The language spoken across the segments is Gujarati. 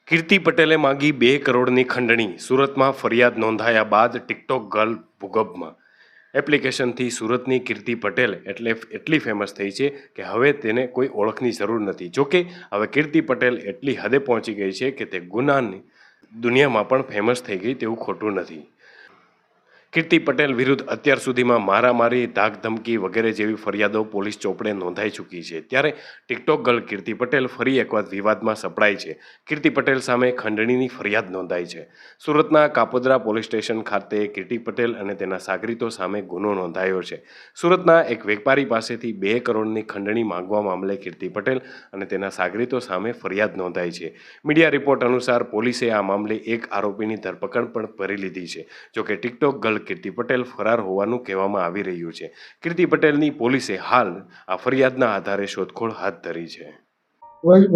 કીર્તિ પટેલે માંગી 2 કરોડની ખંડણી. સુરતમાં ફરિયાદ નોંધાયા બાદ ટિકટોક ગર્લ ભૂગર્ભમાં. એપ્લિકેશનથી સુરતની કીર્તિ પટેલ એટલી ફેમસ થઈ છે કે હવે તેને કોઈ ઓળખની જરૂર નથી. જોકે હવે કીર્તિ પટેલ એટલી હદે પહોંચી ગઈ છે કે તે ગુનાની દુનિયામાં પણ ફેમસ થઈ ગઈ તેવું ખોટું નથી. કીર્તિ પટેલ વિરુદ્ધ અત્યાર સુધીમાં મારામારી, ધાકધમકી વગેરે જેવી ફરિયાદો પોલીસ ચોપડે નોંધાઈ ચૂકી છે. ત્યારે ટિકટોક ગર્લ કીર્તિ પટેલ ફરી એકવાર વિવાદમાં સપડાઈ છે. કીર્તિ પટેલ સામે ખંડણીની ફરિયાદ નોંધાઈ છે. સુરતના કાપોદ્રા પોલીસ સ્ટેશન ખાતે કીર્તિ પટેલ અને તેના સાગરીતો સામે ગુનો નોંધાયો છે. સુરતના એક વેપારી પાસેથી 2 કરોડની ખંડણી માંગવા મામલે કીર્તિ પટેલ અને તેના સાગરીતો સામે ફરિયાદ નોંધાઈ છે. મીડિયા રિપોર્ટ અનુસાર પોલીસે આ મામલે એક આરોપીની ધરપકડ પણ કરી લીધી છે. જોકે ટિકટોક ગર્લ કીર્તિ પટેલ ફરાર હોવાનું કહેવામાં આવી રહ્યું છે. કીર્તિ પટેલની પોલીસે હાલ આ ફરિયાદના આધારે શોધખોળ હાથ ધરી છે.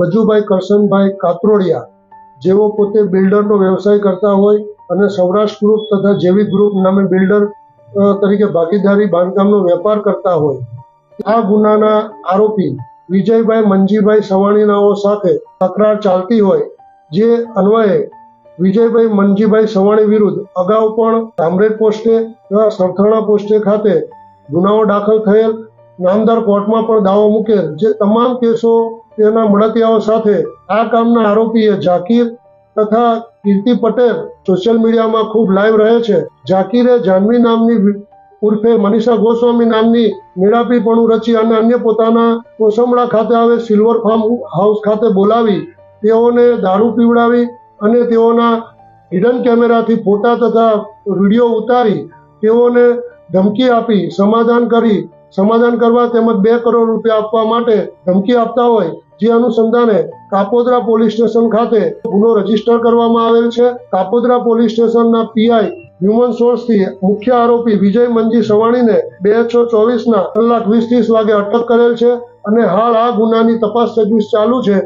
વજુભાઈ કરશનભાઈ કાતરોડિયા, જેઓ પોતે બિલ્ડરનો વ્યવસાય કરતા હોય અને સૌરાષ્ટ્ર ગ્રુપ તથા જેવી ગ્રુપ નામે બિલ્ડર તરીકે ભાગીદારી બાંધકામનો વેપાર કરતા હોય, આ ગુનાના આરોપી વિજયભાઈ મંજીભાઈ સવાણીનાઓ સાથે તકરાર ચાલતી હોય, જે અન્વયે વિજયભાઈ મંજીભાઈ સવાણી વિરુદ્ધ અગાઉ પણ ધામરેજ પોસ્ટે તથા સરથાણા પોસ્ટે ખાતે ગુનાઓ દાખલ થયેલ, નામદાર કોર્ટમાં પણ દાવો મૂકેલ. જે તમામ કેસો તેના મળતિયાઓ સાથે આ કામના આરોપીએ ઝાકીર તથા કીર્તિ પટેલ સોશિયલ મીડિયામાં ખૂબ લાઈવ રહે છે. ઝાકીરે જાનવી નામની ઉર્ફે મનીષા ગોસ્વામી નામની મેળાપીપણું રચી અને અન્ય પોતાના કોસંબડા ખાતે આવે સિલ્વર ફાર્મ હાઉસ ખાતે બોલાવી તેઓને દારૂ પીવડાવી અને તેઓના હિડન કેમેરાથી ફોટા તથા વિડીયો ઉતારી તેઓને ધમકી આપી સમાધાન કરવા તેમજ 2 કરોડ રૂપિયા આપવા માટે ધમકી આપતા હોય, જે અનુસંધાને કાપોદ્રા પોલીસ સ્ટેશન ખાતે ગુનો રજીસ્ટર કરવામાં આવેલ છે. કાપોદ્રા પોલીસ સ્ટેશનના પીઆઈ હ્યુમન સોર્સથી મુખ્ય આરોપી વિજય મંજી સવાણીને 2/6/24 ના કલાક 20-30 વાગે અટક કરેલ છે અને હાલ આ ગુનાની તપાસ તજવીજ ચાલુ છે.